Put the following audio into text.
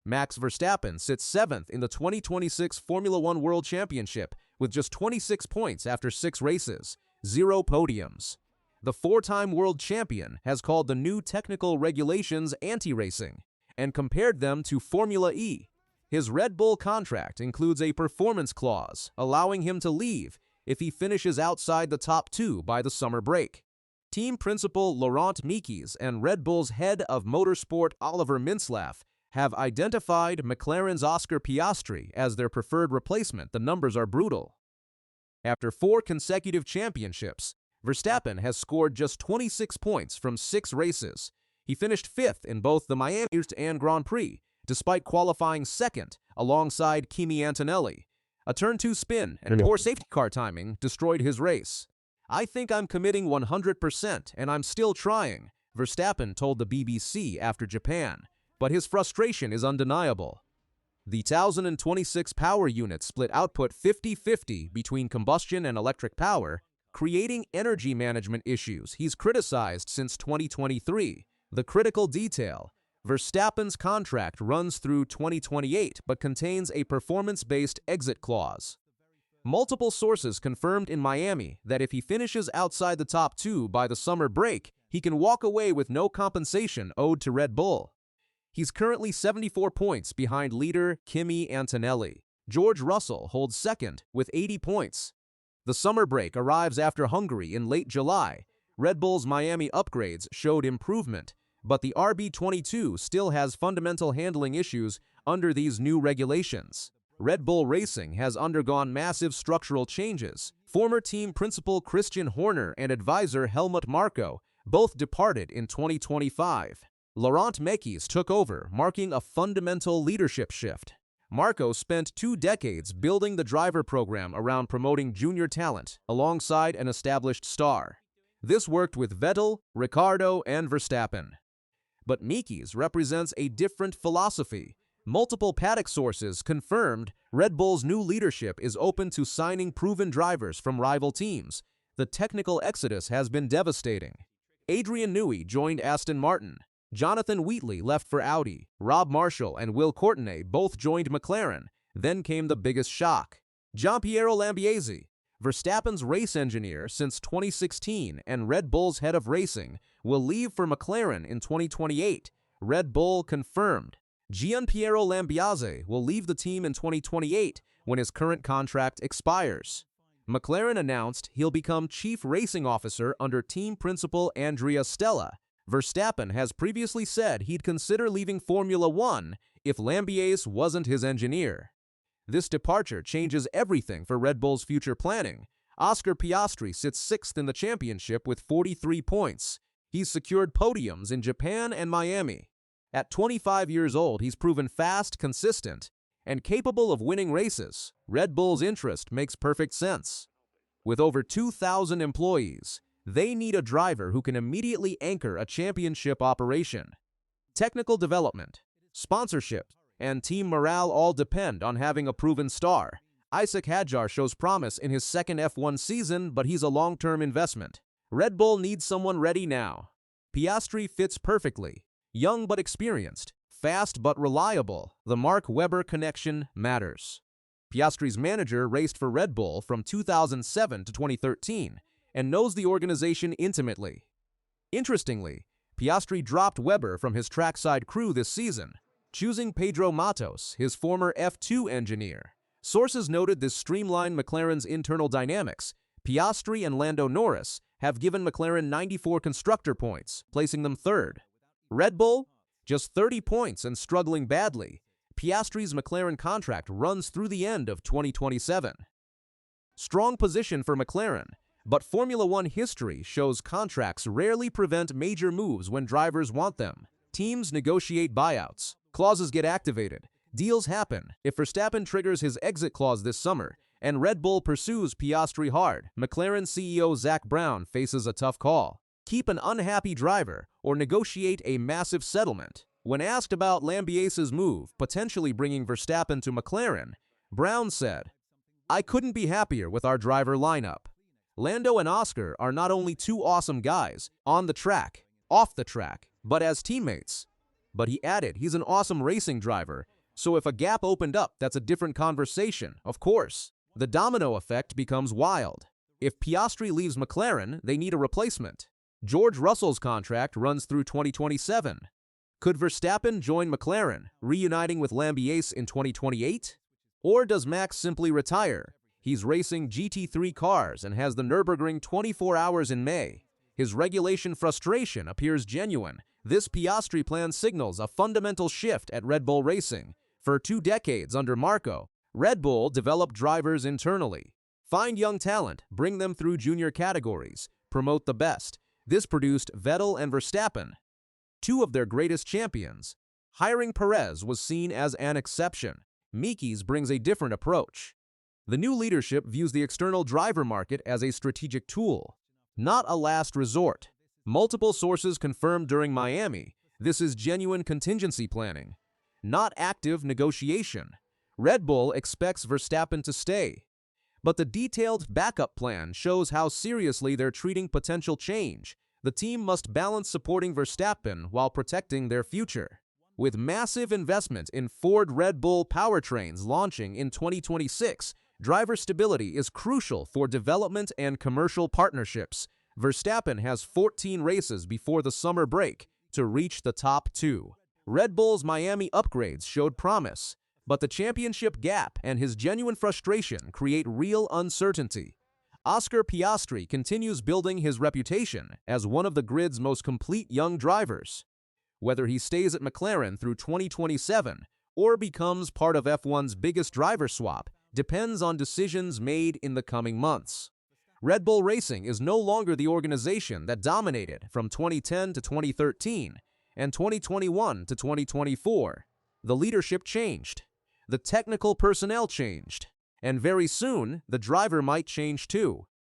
Max Verstappen sits 7th in the 2026 Formula One World Championship with just 26 points after 6 races, 0 podiums. The 4-time world champion has called the new technical regulations anti-racing and compared them to Formula E. His Red Bull contract includes a performance clause allowing him to leave if he finishes outside the top 2 by the summer break. Team principal Laurent Mekies and Red Bull's head of motorsport Oliver Mintzlaff have identified McLaren's Oscar Piastri as their preferred replacement. The numbers are brutal. After 4 consecutive championships, Verstappen has scored just 26 points from 6 races. He finished 5th in both the Miami and Grand Prix, despite qualifying 2nd alongside Kimi Antonelli. A turn 2 spin and poor safety car timing destroyed his race. "I think I'm committing 100% and I'm still trying," Verstappen told the BBC after Japan, but his frustration is undeniable. The 2026 power unit split output 50-50 between combustion and electric power, creating energy management issues he's criticized since 2023. The critical detail: Verstappen's contract runs through 2028 but contains a performance-based exit clause. Multiple sources confirmed in Miami that if he finishes outside the top 2 by the summer break, he can walk away with no compensation owed to Red Bull. He's currently 74 points behind leader Kimi Antonelli. George Russell holds 2nd with 80 points. The summer break arrives after Hungary in late July. Red Bull's Miami upgrades showed improvement, but the RB22 still has fundamental handling issues under these new regulations. Red Bull Racing has undergone massive structural changes. Former team principal Christian Horner and advisor Helmut Marko both departed in 2025. Laurent Mekies took over, marking a fundamental leadership shift. Marko spent 2 decades building the driver program around promoting junior talent alongside an established star. This worked with Vettel, Ricciardo, and Verstappen. But Mekies represents a different philosophy. Multiple paddock sources confirmed Red Bull's new leadership is open to signing proven drivers from rival teams. The technical exodus has been devastating. Adrian Newey joined Aston Martin. Jonathan Wheatley left for Audi. Rob Marshall and Will Courtenay both joined McLaren. Then came the biggest shock: Gianpiero Lambiase, Verstappen's race engineer since 2016 and Red Bull's head of racing, will leave for McLaren in 2028. Red Bull confirmed. Gianpiero Lambiase will leave the team in 2028 when his current contract expires. McLaren announced he'll become chief racing officer under team principal Andrea Stella. Verstappen has previously said he'd consider leaving Formula One if Lambiase wasn't his engineer. This departure changes everything for Red Bull's future planning. Oscar Piastri sits 6th in the championship with 43 points. He's secured podiums in Japan and Miami. At 25 years old, he's proven fast, consistent, and capable of winning races. Red Bull's interest makes perfect sense. With over 2,000 employees, they need a driver who can immediately anchor a championship operation. Technical development, sponsorship, and team morale all depend on having a proven star. Isaac Hadjar shows promise in his 2nd F1 season, but he's a long-term investment. Red Bull needs someone ready now. Piastri fits perfectly. Young but experienced, fast but reliable. The Mark Webber connection matters. Piastri's manager raced for Red Bull from 2007 to 2013 and knows the organization intimately. Interestingly, Piastri dropped Webber from his trackside crew this season, choosing Pedro Matos, his former F2 engineer. Sources noted this streamlined McLaren's internal dynamics. Piastri and Lando Norris have given McLaren 94 constructor points, placing them 3rd. Red Bull, just 30 points and struggling badly. Piastri's McLaren contract runs through the end of 2027. Strong position for McLaren, but Formula One history shows contracts rarely prevent major moves when drivers want them. Teams negotiate buyouts. Clauses get activated. Deals happen. If Verstappen triggers his exit clause this summer and Red Bull pursues Piastri hard, McLaren CEO Zak Brown faces a tough call: keep an unhappy driver or negotiate a massive settlement. When asked about Lambiase's move, potentially bringing Verstappen to McLaren, Brown said, "I couldn't be happier with our driver lineup. Lando and Oscar are not only 2 awesome guys on the track, off the track, but as teammates." But he added he's an awesome racing driver So if a gap opened up, that's a different conversation, of course. The domino effect becomes wild. If Piastri leaves McLaren, they need a replacement. George Russell's contract runs through 2027. Could Verstappen join McLaren, reuniting with Lambiase in 2028? Or does Max simply retire? He's racing GT3 cars and has the Nürburgring 24 hours in May. His regulation frustration appears genuine. This Piastri plan signals a fundamental shift at Red Bull Racing. For 2 decades under Marco, Red Bull developed drivers internally. Find young talent, bring them through junior categories, promote the best. This produced Vettel and Verstappen, 2 of their greatest champions. Hiring Perez was seen as an exception. Mekies brings a different approach. The new leadership views the external driver market as a strategic tool, not a last resort. Multiple sources confirmed during Miami, this is genuine contingency planning, not active negotiation. Red Bull expects Verstappen to stay, but the detailed backup plan shows how seriously they're treating potential change. The team must balance supporting Verstappen while protecting their future. With massive investment in Ford Red Bull powertrains launching in 2026, driver stability is crucial for development and commercial partnerships. Verstappen has 14 races before the summer break to reach the top 2. Red Bull's Miami upgrades showed promise, but the championship gap and his genuine frustration create real uncertainty. Oscar Piastri continues building his reputation as one of the grid's most complete young drivers. Whether he stays at McLaren through 2027 or becomes part of F1's biggest driver swap depends on decisions made in the coming months. Red Bull Racing is no longer the organization that dominated from 2010 to 2013 and 2021 to 2024. The leadership changed. The technical personnel changed. And very soon, the driver might change too.